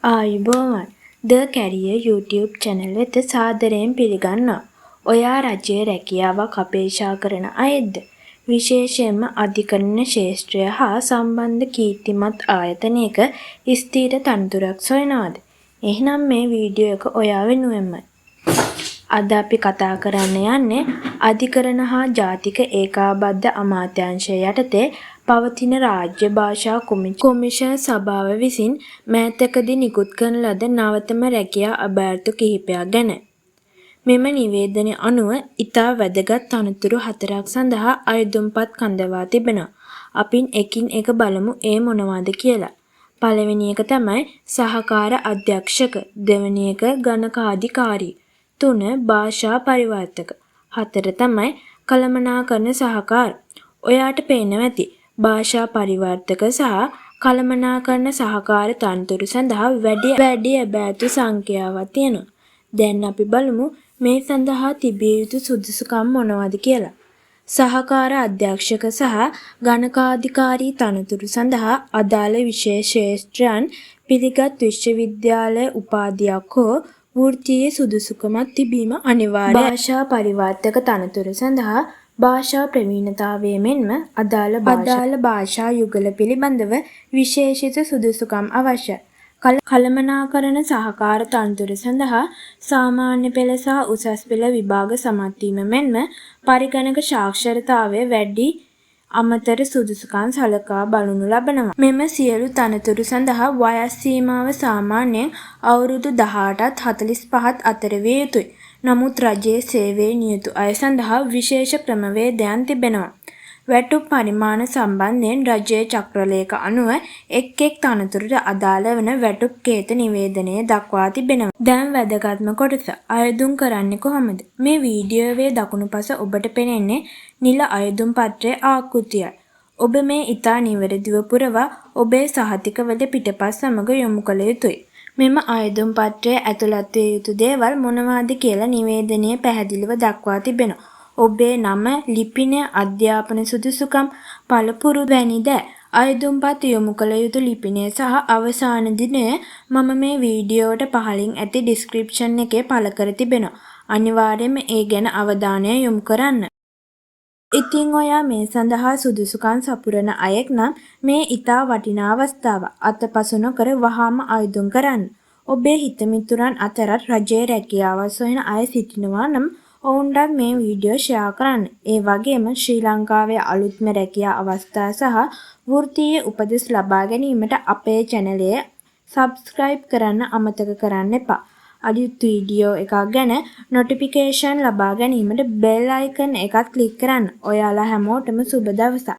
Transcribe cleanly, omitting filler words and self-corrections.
ආයුබෝවන් ද career YouTube channel වෙත සාදරයෙන් පිළිගන්නවා. ඔයා රජයේ රැකියාවක් අපේක්ෂා කරන අයෙක්ද? විශේෂයෙන්ම අධිකරණ ක්ෂේත්‍රය හා සම්බන්ධ කීර්තිමත් ආයතනයක ස්ථීර තනතුරක් සොයනවාද? එහෙනම් මේ වීඩියෝ එක ඔයා වෙනුවෙන්මයි. අද අපි කතා කරන්න යන්නේ අධිකරණ හා ජාතික ඒකාබද්ධ අමාත්‍යාංශය යටතේ පවතින රාජ්‍ය භාෂා කොමිෂන් සභාව විසින් මෑතකදී නිකුත් කරන ලද නවතම රැකියා අභ්‍යර්ථ කිහිපයක් ගැන. මෙම නිවේදනය අනුව ඉතා වැදගත් තනතුරු 4ක් සඳහා අයදුම්පත් කඳවා තිබෙනවා. අපින් එකින් එක බලමු ඒ මොනවාද කියලා. පළවෙනි එක තමයි සහකාර අධ්‍යක්ෂක, දෙවෙනි එක ගණකාධිකාරී, 3 භාෂා පරිවර්තක, 4 තමයි කළමනාකරණ සහකාර. ඔයාට පේනවා ඇති භාෂා පරිවර්තක සහ කළමනාකරණ සහකාර තනතුරු සඳහා වැඩි අභ්‍යර්ථ සංඛ්‍යාවක් තියෙනවා. දැන් අපි බලමු මේ සඳහා තිබිය යුතු සුදුසුකම් මොනවද කියලා. සහකාර අධ්‍යක්ෂක සහ ගණකාධිකාරී තනතුරු සඳහා අදාළ විශේෂ ක්ෂේත්‍රයන් පිළිගත් විශ්වවිද්‍යාල උපාධියක් හෝ වෘත්තීය සුදුසුකමක් තිබීම අනිවාර්යයි. භාෂා පරිවර්තක තනතුරු සඳහා භාෂා ප්‍රවීණතාවය මෙන්ම අදාළ භාෂා යුගල පිළිබඳව විශේෂිත සුදුසුකම් අවශ්‍යයි. කළමනාකරණ සහකාර තනතුරු සඳහා සාමාන්‍ය පෙළ සහ උසස් පෙළ විභාග සමත් වීම මෙන්ම පරිගණක සාක්ෂරතාවය වැඩි අමතර සුදුසුකම් සලකා බලනු ලබනවා. මෙම සියලු තනතුරු සඳහා වයස් සීමාව සාමාන්‍යයෙන් අවුරුදු 18ත් 45ත් අතර විය යුතුයි. නමුත් රජයේ සේවයේ නියුතු අය සඳහා විශේෂ ක්‍රමවේදයන් තිබෙනවා. වැටුප් පරිමාණ සම්බන්ධයෙන් රජයේ චක්‍රලේඛ අනුව එක් තනතුරට අදාළ වන වැටුප් කේත නිවේදනයේ දක්වා තිබෙනවා. දැන් වැදගත්ම කොටස අයදුම් කරන්නේ කොහොමද? මේ වීඩියෝවේ දකුණුපස ඔබට පෙනෙන්නේ නිල අයදුම් පත්‍රයේ ආකෘතියයි. ඔබ මේ ඉතා නිවැරදිව පුරවා ඔබේ සහතිකවල පිටපත් සමග යොමු කළ යුතුයි. මෙම අයදුම් පත්‍රයේ ඇතුළත් විය යුතු දේවල් මොනවාද කියලා නිවේදනයේ පැහැදිලිව දක්වා තිබෙනවා. ඔබේ නම, ලිපිනය, අධ්‍යාපන සුදුසුකම්, පළපුරුදු වැනි දෑ, අයදුම්පත් යොමු කළ යුතු ලිපිනය සහ අවසාන දිනය මම මේ වීඩියෝවට පහළින් ඇති ඩිස්ක්‍රිප්ෂන් එකේ පළ කර තිබෙනවා. අනිවාර්යයෙන්ම ඒ ගැන අවධානය යොමු කරන්න. ඉතින් ඔයා මේ සඳහා සුදුසුකම් සපුරන අයෙක් නම් මේ ඉතා වටිනා අවස්ථාව අතපසු නොකර වහාම අයදුම් කරන්න. ඔබේ හිතමිතුරන් අතරත් රජයේ රැකියාවක් සොයන අය සිටිනවා නම් ඔවුන්ටත් මේ වීඩියෝ ෂෙයා කරන්න. ඒ වගේම ශ්‍රී ලංකාවේ අලුත්ම රැකියා අවස්ථා සහ වෘත්තීය උපදෙස් ලබා ගැනීමට අපේ channel එක subscribe කරන්න අමතක කරන්න එපා. අලුත් වීඩියෝ එකක් ගැන notification ලබා ගැනීමට bell icon එකත් click කරන්න. ඔයාලා හැමෝටම සුබ දවසක්.